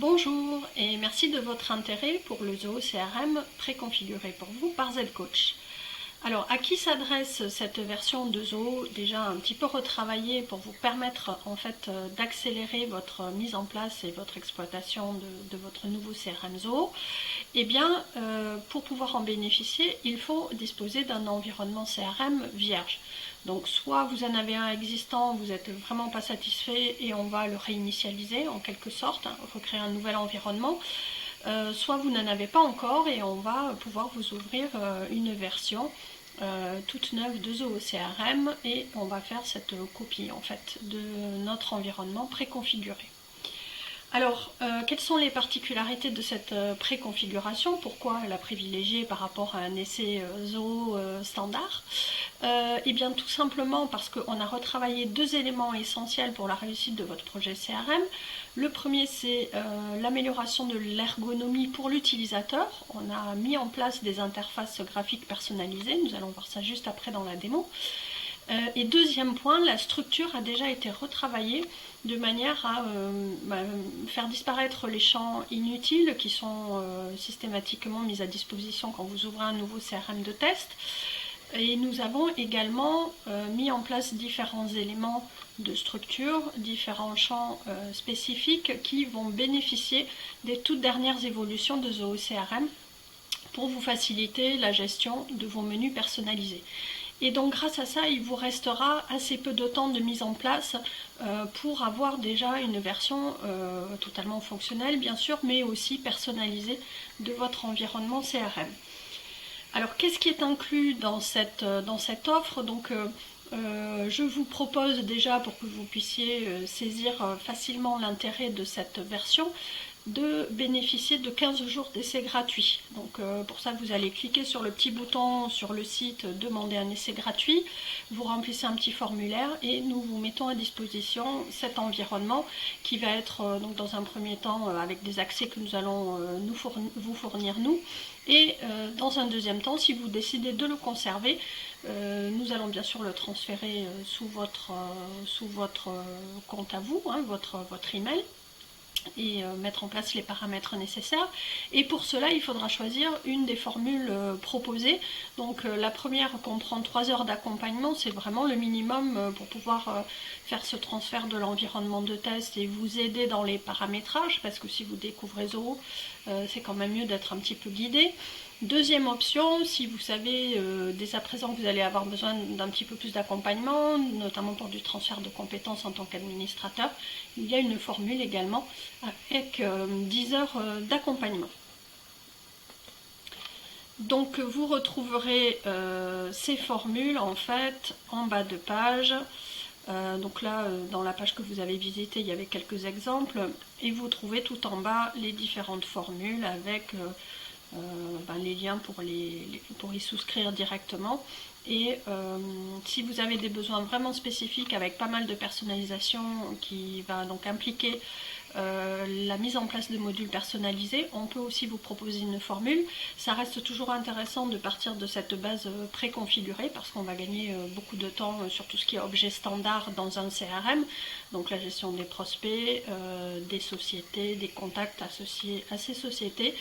Bonjour et merci de votre intérêt pour le Zoho CRM préconfiguré pour vous par ZCoach. Alors, à qui s'adresse cette version de Zoho déjà un petit peu retravaillée pour vous permettre en fait d'accélérer votre mise en place et votre exploitation de votre nouveau CRM Zoho? Eh bien, pour pouvoir en bénéficier, il faut disposer d'un environnement CRM vierge. Donc, soit vous en avez un existant, vous n'êtes vraiment pas satisfait et on va le réinitialiser en quelque sorte, recréer un nouvel environnement. Soit vous n'en avez pas encore et on va pouvoir vous ouvrir une version toute neuve de Zoho CRM et on va faire cette copie en fait de notre environnement préconfiguré. Alors, quelles sont les particularités de cette préconfiguration? Pourquoi la privilégier par rapport à un essai Zoho standard? Eh bien, tout simplement parce qu'on a retravaillé deux éléments essentiels pour la réussite de votre projet CRM. Le premier, c'est l'amélioration de l'ergonomie pour l'utilisateur. On a mis en place des interfaces graphiques personnalisées. Nous allons voir ça juste après dans la démo. Et deuxième point, la structure a déjà été retravaillée de manière à faire disparaître les champs inutiles qui sont systématiquement mis à disposition quand vous ouvrez un nouveau CRM de test. Et nous avons également mis en place différents éléments de structure, différents champs spécifiques qui vont bénéficier des toutes dernières évolutions de Zoho CRM pour vous faciliter la gestion de vos menus personnalisés. Et donc grâce à ça, il vous restera assez peu de temps de mise en place pour avoir déjà une version totalement fonctionnelle, bien sûr, mais aussi personnalisée de votre environnement CRM. Alors qu'est-ce qui est inclus dans cette offre? Donc, je vous propose déjà, pour que vous puissiez saisir facilement l'intérêt de cette version, de bénéficier de 15 jours d'essai gratuit. Donc pour ça, vous allez cliquer sur le petit bouton sur le site « Demander un essai gratuit », vous remplissez un petit formulaire et nous vous mettons à disposition cet environnement qui va être donc dans un premier temps avec des accès que nous allons vous fournir nous. Et dans un deuxième temps, si vous décidez de le conserver, nous allons bien sûr le transférer sous votre compte à vous, hein, votre email, et mettre en place les paramètres nécessaires. Et pour cela, il faudra choisir une des formules proposées. Donc la première comprend 3 heures d'accompagnement, c'est vraiment le minimum pour pouvoir faire ce transfert de l'environnement de test et vous aider dans les paramétrages, parce que si vous découvrez Zoho, c'est quand même mieux d'être un petit peu guidé. Deuxième option, si vous savez dès à présent que vous allez avoir besoin d'un petit peu plus d'accompagnement, notamment pour du transfert de compétences en tant qu'administrateur, il y a une formule également avec 10 heures d'accompagnement. Donc vous retrouverez ces formules en fait en bas de page. Donc là, dans la page que vous avez visitée, il y avait quelques exemples et vous trouvez tout en bas les différentes formules avec les liens pour y souscrire directement. Et si vous avez des besoins vraiment spécifiques avec pas mal de personnalisation qui va donc impliquer la mise en place de modules personnalisés, on peut aussi vous proposer une formule. Ça reste toujours intéressant de partir de cette base préconfigurée parce qu'on va gagner beaucoup de temps sur tout ce qui est objet standard dans un CRM, donc la gestion des prospects, des sociétés, des contacts associés à ces sociétés,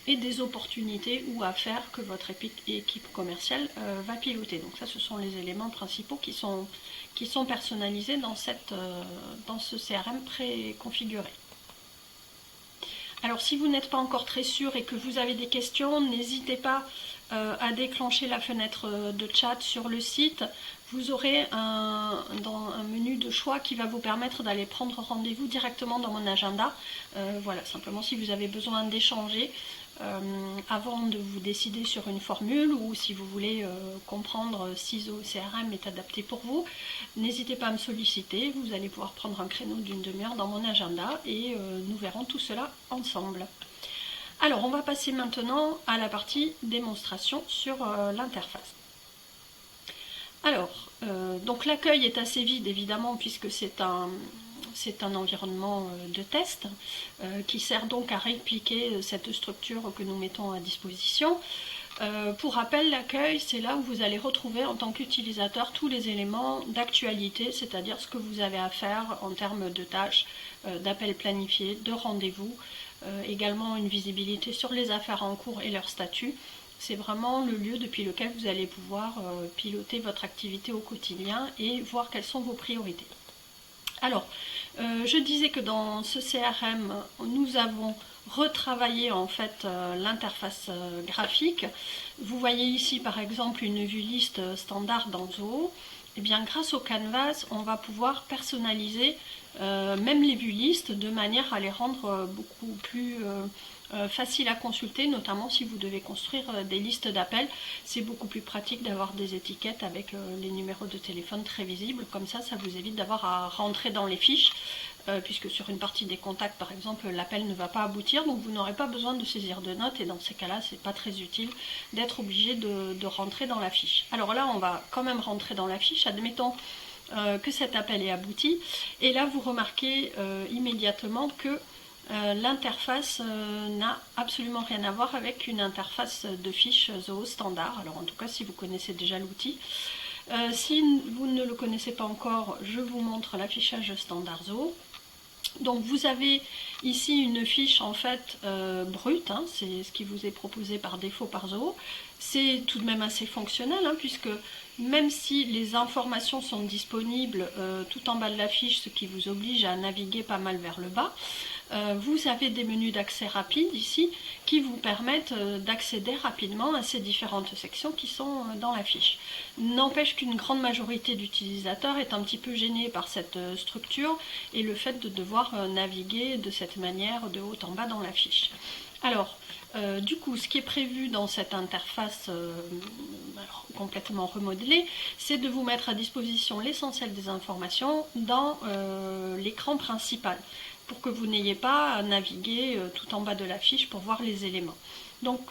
et des opportunités ou affaires que votre équipe commerciale va piloter. Donc ça, ce sont les éléments principaux qui sont personnalisés dans ce CRM préconfiguré. Alors si vous n'êtes pas encore très sûr et que vous avez des questions, n'hésitez pas à déclencher la fenêtre de chat sur le site. Vous aurez un menu de choix qui va vous permettre d'aller prendre rendez-vous directement dans mon agenda. Voilà, simplement si vous avez besoin d'échanger avant de vous décider sur une formule ou si vous voulez comprendre si Zoho CRM est adapté pour vous, n'hésitez pas à me solliciter. Vous allez pouvoir prendre un créneau d'une demi-heure dans mon agenda et nous verrons tout cela ensemble. Alors, on va passer maintenant à la partie démonstration sur l'interface. Alors, donc l'accueil est assez vide évidemment puisque c'est un environnement de test qui sert donc à répliquer cette structure que nous mettons à disposition. Pour rappel, l'accueil, c'est là où vous allez retrouver en tant qu'utilisateur tous les éléments d'actualité, c'est-à-dire ce que vous avez à faire en termes de tâches, d'appels planifiés, de rendez-vous, également une visibilité sur les affaires en cours et leur statut. C'est vraiment le lieu depuis lequel vous allez pouvoir piloter votre activité au quotidien et voir quelles sont vos priorités. Alors, je disais que dans ce CRM, nous avons retravaillé en fait l'interface graphique. Vous voyez ici par exemple une vue liste standard dans Zoho. Et bien grâce au Canvas, on va pouvoir personnaliser même les vues listes de manière à les rendre beaucoup plus facile à consulter, notamment si vous devez construire des listes d'appels. C'est beaucoup plus pratique d'avoir des étiquettes avec les numéros de téléphone très visibles. Comme ça vous évite d'avoir à rentrer dans les fiches, puisque sur une partie des contacts, par exemple, l'appel ne va pas aboutir, donc vous n'aurez pas besoin de saisir de notes, et dans ces cas-là, c'est pas très utile d'être obligé de rentrer dans la fiche. Alors là, on va quand même rentrer dans la fiche, admettons que cet appel est abouti, et là, vous remarquez immédiatement que l'interface n'a absolument rien à voir avec une interface de fiche Zoho standard. Alors en tout cas, si vous connaissez déjà l'outil. Si vous ne le connaissez pas encore, je vous montre l'affichage standard Zoho. Donc vous avez ici une fiche en fait brute, hein, c'est ce qui vous est proposé par défaut par Zoho. C'est tout de même assez fonctionnel, hein, puisque même si les informations sont disponibles tout en bas de la fiche, ce qui vous oblige à naviguer pas mal vers le bas, vous avez des menus d'accès rapide ici qui vous permettent d'accéder rapidement à ces différentes sections qui sont dans la fiche. N'empêche qu'une grande majorité d'utilisateurs est un petit peu gênée par cette structure et le fait de devoir naviguer de cette manière de haut en bas dans la fiche. Alors, du coup, ce qui est prévu dans cette interface complètement remodelée, c'est de vous mettre à disposition l'essentiel des informations dans l'écran principal, pour que vous n'ayez pas à naviguer tout en bas de la fiche pour voir les éléments. Donc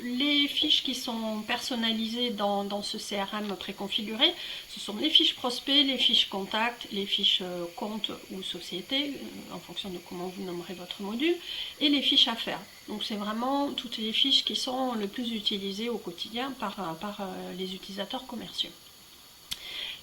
les fiches qui sont personnalisées dans ce CRM préconfiguré, ce sont les fiches prospects, les fiches contacts, les fiches compte ou société, en fonction de comment vous nommerez votre module, et les fiches affaires. Donc c'est vraiment toutes les fiches qui sont le plus utilisées au quotidien par les utilisateurs commerciaux.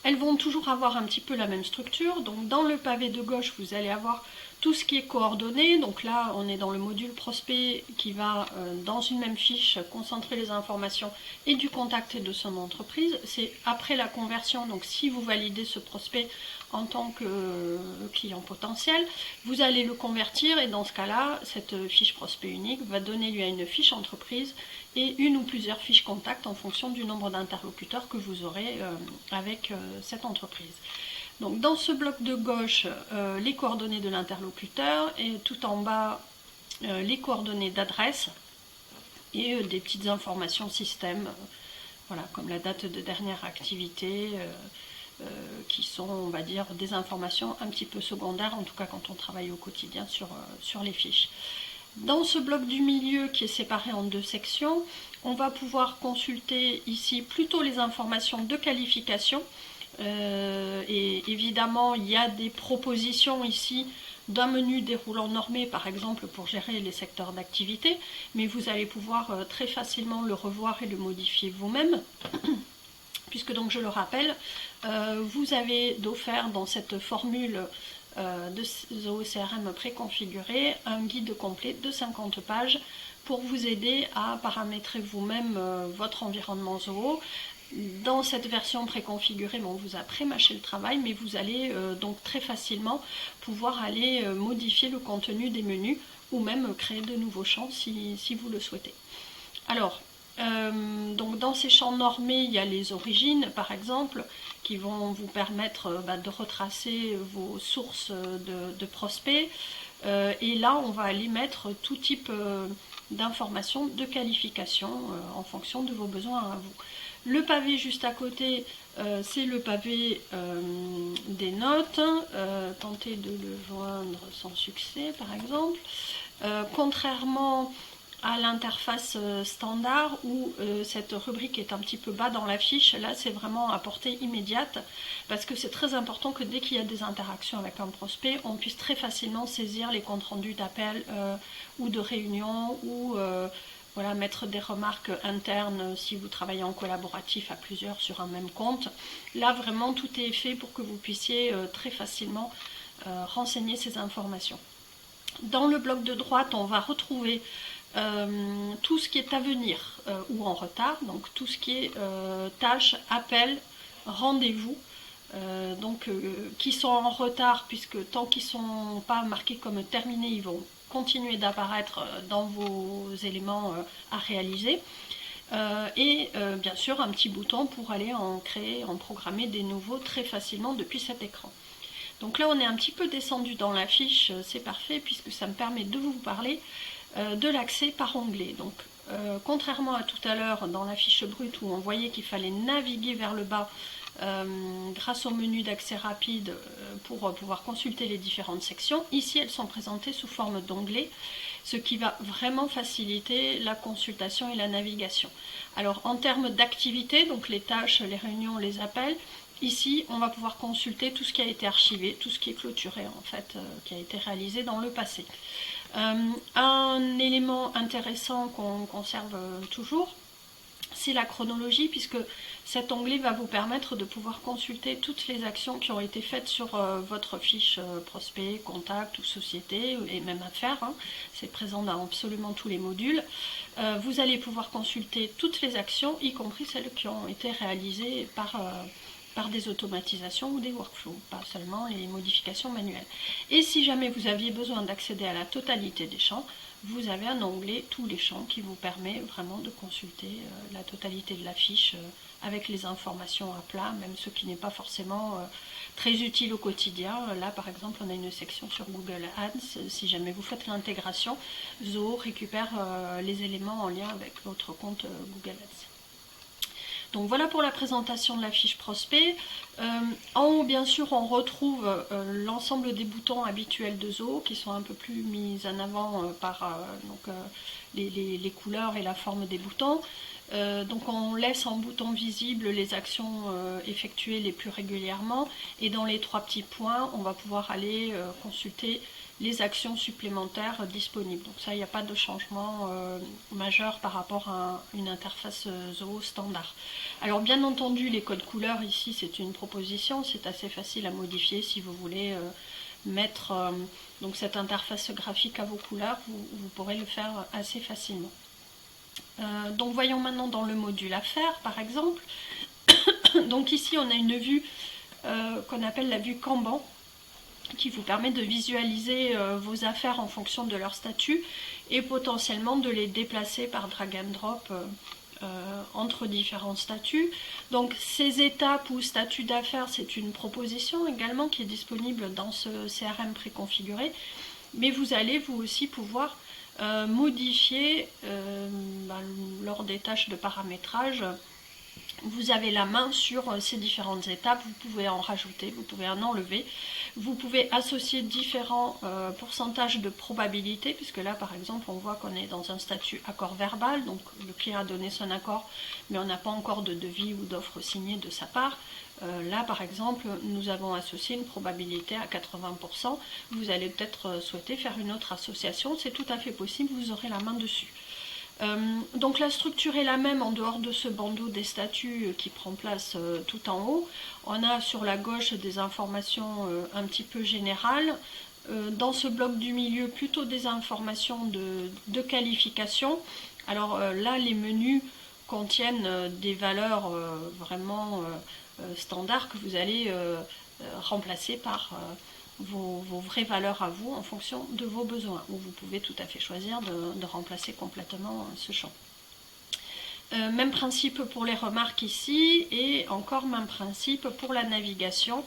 Elles vont toujours avoir un petit peu la même structure. Donc dans le pavé de gauche, vous allez avoir tout ce qui est coordonnées. Donc là, on est dans le module prospect qui va, dans une même fiche, concentrer les informations et du contact et de son entreprise. C'est après la conversion, donc si vous validez ce prospect en tant que client potentiel, vous allez le convertir et dans ce cas-là, cette fiche prospect unique va donner lieu à une fiche entreprise et une ou plusieurs fiches contact en fonction du nombre d'interlocuteurs que vous aurez avec cette entreprise. Donc dans ce bloc de gauche, les coordonnées de l'interlocuteur et tout en bas, les coordonnées d'adresse et des petites informations système, voilà, comme la date de dernière activité, qui sont, on va dire, des informations un petit peu secondaires, en tout cas quand on travaille au quotidien sur les fiches. Dans ce bloc du milieu qui est séparé en deux sections, on va pouvoir consulter ici plutôt les informations de qualification. Et évidemment, il y a des propositions ici d'un menu déroulant normé, par exemple pour gérer les secteurs d'activité, mais vous allez pouvoir très facilement le revoir et le modifier vous-même. Puisque donc je le rappelle, vous avez d'offert dans cette formule de Zoho CRM préconfiguré un guide complet de 50 pages pour vous aider à paramétrer vous-même votre environnement Zoho. Dans cette version préconfigurée, on vous a pré-mâché le travail, mais vous allez donc très facilement pouvoir aller modifier le contenu des menus ou même créer de nouveaux champs si vous le souhaitez. Alors, donc dans ces champs normés, il y a les origines par exemple qui vont vous permettre de retracer vos sources de prospects, et là on va aller mettre tout type d'informations de qualification en fonction de vos besoins à vous. Le pavé juste à côté, c'est le pavé des notes, tentez de le joindre sans succès par exemple, contrairement à l'interface standard où cette rubrique est un petit peu bas dans la fiche. Là c'est vraiment à portée immédiate parce que c'est très important que dès qu'il y a des interactions avec un prospect, on puisse très facilement saisir les comptes rendus d'appel ou de réunion ou voilà, mettre des remarques internes si vous travaillez en collaboratif à plusieurs sur un même compte. Là, vraiment, tout est fait pour que vous puissiez très facilement renseigner ces informations. Dans le bloc de droite, on va retrouver tout ce qui est à venir ou en retard, donc tout ce qui est tâches, appels, rendez-vous, qui sont en retard, puisque tant qu'ils ne sont pas marqués comme terminés, ils vont continuer d'apparaître dans vos éléments à réaliser. Bien sûr un petit bouton pour aller en programmer des nouveaux très facilement depuis cet écran. Donc là on est un petit peu descendu dans la fiche, c'est parfait puisque ça me permet de vous parler de l'accès par onglet. Donc contrairement à tout à l'heure dans la fiche brute où on voyait qu'il fallait naviguer vers le bas grâce au menu d'accès rapide pour pouvoir consulter les différentes sections, ici elles sont présentées sous forme d'onglets, ce qui va vraiment faciliter la consultation et la navigation. Alors en termes d'activité, donc les tâches, les réunions, les appels, ici on va pouvoir consulter tout ce qui a été archivé, tout ce qui est clôturé en fait, qui a été réalisé dans le passé. Un élément intéressant qu'on conserve toujours, c'est la chronologie, puisque cet onglet va vous permettre de pouvoir consulter toutes les actions qui ont été faites sur votre fiche prospect, contact ou société, et même affaires, hein. C'est présent dans absolument tous les modules. Vous allez pouvoir consulter toutes les actions, y compris celles qui ont été réalisées par des automatisations ou des workflows, pas seulement les modifications manuelles. Et si jamais vous aviez besoin d'accéder à la totalité des champs, vous avez un onglet tous les champs qui vous permet vraiment de consulter la totalité de la fiche avec les informations à plat, même ce qui n'est pas forcément très utile au quotidien. Là par exemple on a une section sur Google Ads, si jamais vous faites l'intégration, Zoho récupère les éléments en lien avec votre compte Google Ads. Donc voilà pour la présentation de la fiche prospect. En haut, bien sûr, on retrouve l'ensemble des boutons habituels de Zoho qui sont un peu plus mis en avant par les couleurs et la forme des boutons. Donc on laisse en bouton visible les actions effectuées les plus régulièrement, et dans les trois petits points, on va pouvoir aller consulter les actions supplémentaires disponibles. Donc ça, il n'y a pas de changement majeur par rapport à une interface Zoho standard. Alors bien entendu, les codes couleurs ici, c'est une proposition, c'est assez facile à modifier si vous voulez mettre donc cette interface graphique à vos couleurs, vous pourrez le faire assez facilement. Donc voyons maintenant dans le module affaires par exemple. Donc ici on a une vue qu'on appelle la vue Kanban, qui vous permet de visualiser vos affaires en fonction de leur statut et potentiellement de les déplacer par drag and drop entre différents statuts. Donc ces étapes ou statuts d'affaires, c'est une proposition également qui est disponible dans ce CRM préconfiguré, mais vous allez vous aussi pouvoir modifier lors des tâches de paramétrage. Vous avez la main sur ces différentes étapes, vous pouvez en rajouter, vous pouvez en enlever, vous pouvez associer différents pourcentages de probabilité, puisque là par exemple on voit qu'on est dans un statut accord verbal, donc le client a donné son accord, mais on n'a pas encore de devis ou d'offre signée de sa part. Là par exemple nous avons associé une probabilité à 80%, vous allez peut-être souhaiter faire une autre association, c'est tout à fait possible, vous aurez la main dessus. Donc la structure est la même en dehors de ce bandeau des statuts qui prend place tout en haut. On a sur la gauche des informations un petit peu générales. Dans ce bloc du milieu, plutôt des informations de qualification. Alors là, les menus contiennent des valeurs vraiment standards que vous allez remplacer par vos vraies valeurs à vous en fonction de vos besoins, ou vous pouvez tout à fait choisir de remplacer complètement ce champ. Même principe pour les remarques ici, et encore même principe pour la navigation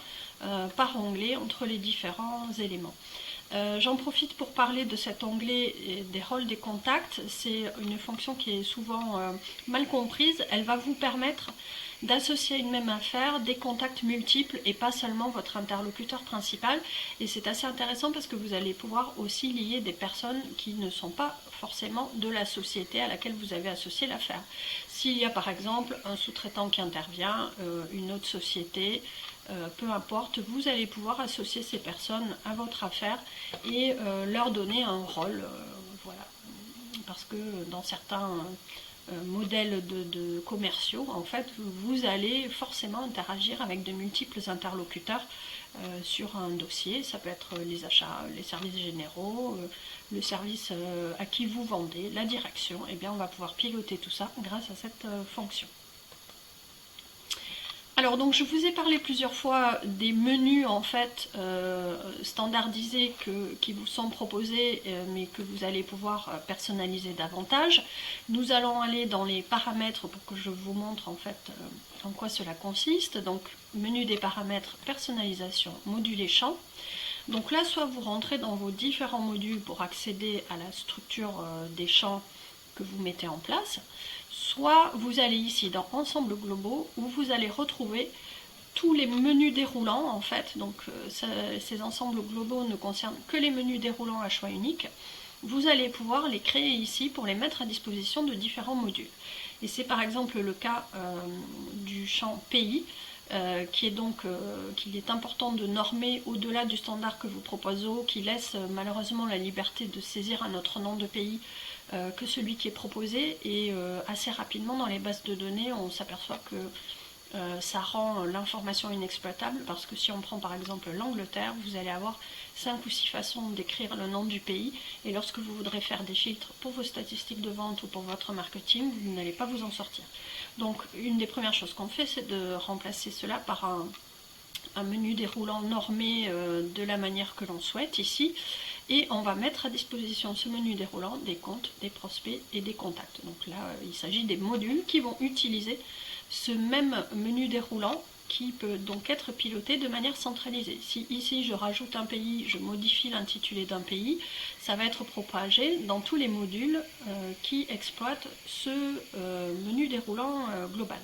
par onglet entre les différents éléments. J'en profite pour parler de cet onglet des rôles des contacts. C'est une fonction qui est souvent mal comprise. Elle va vous permettre d'associer à une même affaire des contacts multiples et pas seulement votre interlocuteur principal. Et c'est assez intéressant parce que vous allez pouvoir aussi lier des personnes qui ne sont pas forcément de la société à laquelle vous avez associé l'affaire. S'il y a par exemple un sous-traitant qui intervient, une autre société, peu importe, vous allez pouvoir associer ces personnes à votre affaire et leur donner un rôle. Voilà. parce que dans certains modèles de commerciaux, en fait, vous allez forcément interagir avec de multiples interlocuteurs sur un dossier. Ça peut être les achats, les services généraux, le service à qui vous vendez, la direction. Et bien, on va pouvoir piloter tout ça grâce à cette fonction. Alors donc je vous ai parlé plusieurs fois des menus en fait standardisés qui vous sont proposés mais que vous allez pouvoir personnaliser davantage. Nous allons aller dans les paramètres pour que je vous montre en fait en quoi cela consiste. Donc menu des paramètres, personnalisation, module et champ. Donc là soit vous rentrez dans vos différents modules pour accéder à la structure des champs que vous mettez en place, soit vous allez ici dans ensemble globaux où vous allez retrouver tous les menus déroulants en fait. Donc ces ensembles globaux ne concernent que les menus déroulants à choix unique. Vous allez pouvoir les créer ici pour les mettre à disposition de différents modules. Et c'est par exemple le cas du champ pays qu'il est important de normer au-delà du standard que vous propose Zoho, qui laisse malheureusement la liberté de saisir un autre nom de pays que celui qui est proposé, et assez rapidement dans les bases de données on s'aperçoit que ça rend l'information inexploitable, parce que si on prend par exemple l'Angleterre, vous allez avoir 5 ou 6 façons d'écrire le nom du pays, et lorsque vous voudrez faire des filtres pour vos statistiques de vente ou pour votre marketing, vous n'allez pas vous en sortir. Donc une des premières choses qu'on fait, c'est de remplacer cela par un menu déroulant normé de la manière que l'on souhaite ici, et on va mettre à disposition ce menu déroulant des comptes, des prospects et des contacts. Donc là il s'agit des modules qui vont utiliser ce même menu déroulant, qui peut donc être piloté de manière centralisée. Si ici je rajoute un pays, je modifie l'intitulé d'un pays, ça va être propagé dans tous les modules qui exploitent ce menu déroulant global.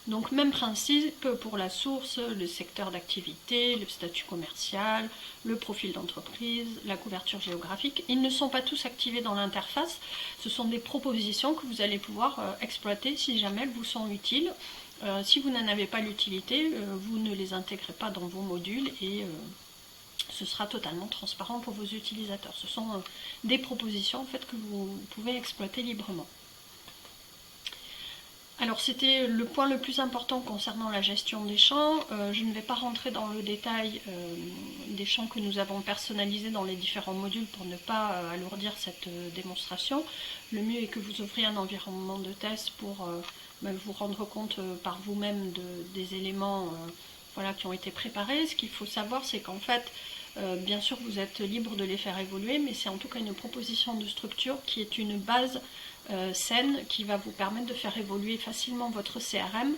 Donc même principe pour la source, le secteur d'activité, le statut commercial, le profil d'entreprise, la couverture géographique. Ils ne sont pas tous activés dans l'interface, ce sont des propositions que vous allez pouvoir exploiter si jamais elles vous sont utiles. Si vous n'en avez pas l'utilité, vous ne les intégrez pas dans vos modules et ce sera totalement transparent pour vos utilisateurs. Ce sont des propositions en fait que vous pouvez exploiter librement. Alors c'était le point le plus important concernant la gestion des champs. Je ne vais pas rentrer dans le détail des champs que nous avons personnalisés dans les différents modules pour ne pas alourdir cette démonstration. Le mieux est que vous ouvriez un environnement de test pour vous rendre compte par vous-même des éléments voilà, qui ont été préparés. Ce qu'il faut savoir, c'est qu'en fait, bien sûr vous êtes libre de les faire évoluer, mais c'est en tout cas une proposition de structure qui est une base saine qui va vous permettre de faire évoluer facilement votre CRM.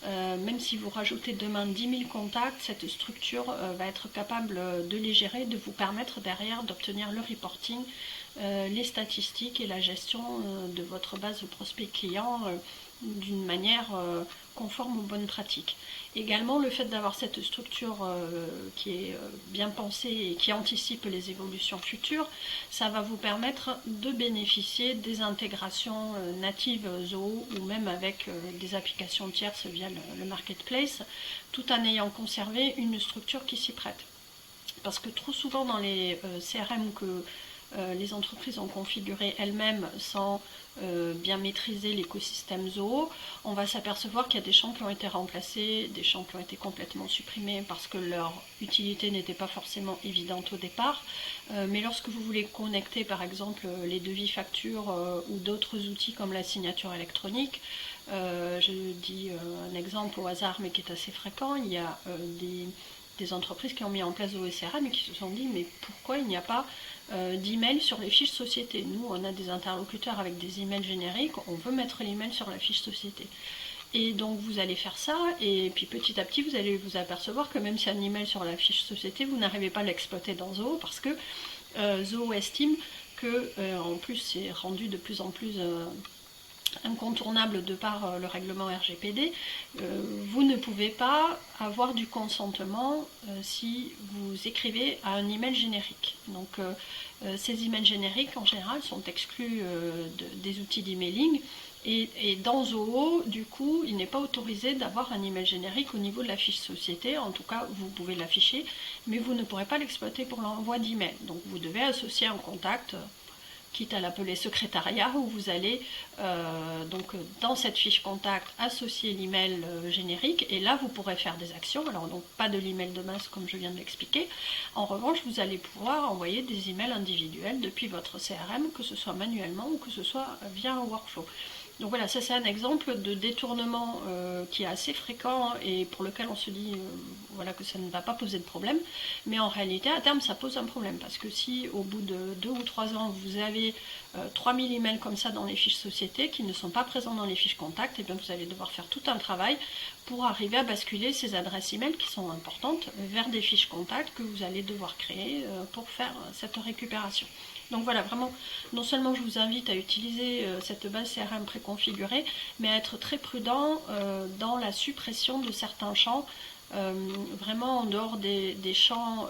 Même si vous rajoutez demain 10 000 contacts, cette structure va être capable de les gérer, de vous permettre derrière d'obtenir le reporting, les statistiques et la gestion de votre base de prospects clients d'une manière conforme aux bonnes pratiques. Également, le fait d'avoir cette structure qui est bien pensée et qui anticipe les évolutions futures, ça va vous permettre de bénéficier des intégrations natives Zoho ou même avec des applications tierces via le marketplace, tout en ayant conservé une structure qui s'y prête. Parce que trop souvent dans les CRM que les entreprises ont configuré elles-mêmes sans bien maîtriser l'écosystème Zoho, on va s'apercevoir qu'il y a des champs qui ont été remplacés, des champs qui ont été complètement supprimés parce que leur utilité n'était pas forcément évidente au départ. Mais lorsque vous voulez connecter par exemple les devis factures ou d'autres outils comme la signature électronique, je dis un exemple au hasard mais qui est assez fréquent, il y a des entreprises qui ont mis en place Zoho CRM et qui se sont dit mais pourquoi il n'y a pas d'email sur les fiches société. Nous on a des interlocuteurs avec des emails génériques, on veut mettre l'email sur la fiche société. Et donc vous allez faire ça et puis petit à petit vous allez vous apercevoir que même si un email sur la fiche société, vous n'arrivez pas à l'exploiter dans Zoho parce que Zoho estime que en plus c'est rendu de plus en plus incontournable de par le règlement RGPD, vous ne pouvez pas avoir du consentement si vous écrivez à un email générique. Donc ces emails génériques en général sont exclus des outils d'emailing et dans Zoho, du coup, il n'est pas autorisé d'avoir un email générique au niveau de la fiche société. En tout cas, vous pouvez l'afficher, mais vous ne pourrez pas l'exploiter pour l'envoi d'email. Donc vous devez associer un contact quitte à l'appeler secrétariat, où vous allez donc dans cette fiche contact associer l'email générique, et là vous pourrez faire des actions. Alors donc pas de l'email de masse comme je viens de l'expliquer. En revanche, vous allez pouvoir envoyer des emails individuels depuis votre CRM, que ce soit manuellement ou que ce soit via un workflow. Donc voilà, ça c'est un exemple de détournement qui est assez fréquent et pour lequel on se dit voilà, que ça ne va pas poser de problème. Mais en réalité, à terme, ça pose un problème. Parce que si au bout de 2 ou 3 ans, vous avez 3000 emails comme ça dans les fiches sociétés qui ne sont pas présents dans les fiches contacts, et bien vous allez devoir faire tout un travail pour arriver à basculer ces adresses email qui sont importantes vers des fiches contacts que vous allez devoir créer pour faire cette récupération. Donc voilà, vraiment, non seulement je vous invite à utiliser cette base CRM préconfigurée, mais à être très prudent dans la suppression de certains champs, vraiment en dehors des champs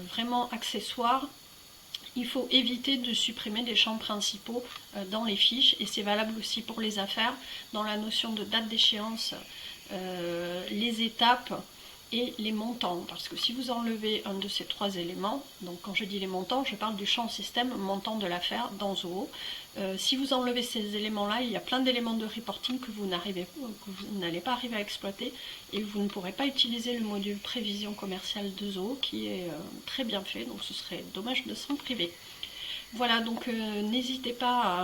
vraiment accessoires. Il faut éviter de supprimer des champs principaux dans les fiches, et c'est valable aussi pour les affaires, dans la notion de date d'échéance, les étapes et les montants, parce que si vous enlevez un de ces 3 éléments, donc quand je dis les montants, je parle du champ système montant de l'affaire dans Zoho. Si vous enlevez ces éléments-là, il y a plein d'éléments de reporting que vous n'allez pas arriver à exploiter, et vous ne pourrez pas utiliser le module prévision commerciale de Zoho qui est très bien fait, donc ce serait dommage de s'en priver. Voilà, donc n'hésitez pas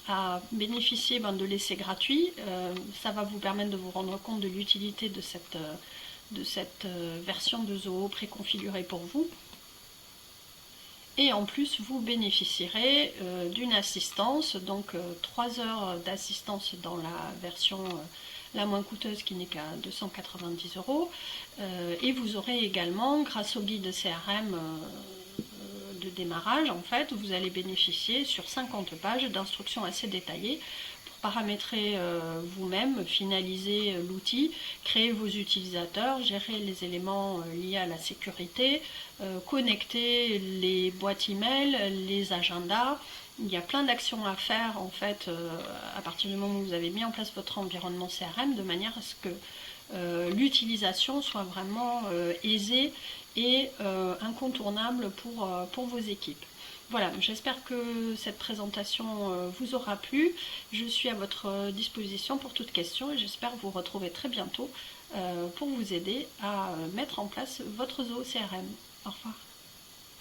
à bénéficier de l'essai gratuit, ça va vous permettre de vous rendre compte de l'utilité de cette version de Zoho préconfigurée pour vous. Et en plus, vous bénéficierez d'une assistance, donc 3 heures d'assistance dans la version la moins coûteuse qui n'est qu'à 290 €. Et vous aurez également, grâce au guide CRM de démarrage, en fait, vous allez bénéficier sur 50 pages d'instructions assez détaillées pour paramétrer vous-même, finaliser l'outil, créer vos utilisateurs, gérer les éléments liés à la sécurité, connecter les boîtes email, les agendas. Il y a plein d'actions à faire en fait à partir du moment où vous avez mis en place votre environnement CRM, de manière à ce que l'utilisation soit vraiment aisée et incontournable pour vos équipes. Voilà, j'espère que cette présentation vous aura plu. Je suis à votre disposition pour toute question et j'espère vous retrouver très bientôt pour vous aider à mettre en place votre Zoho CRM. Au revoir.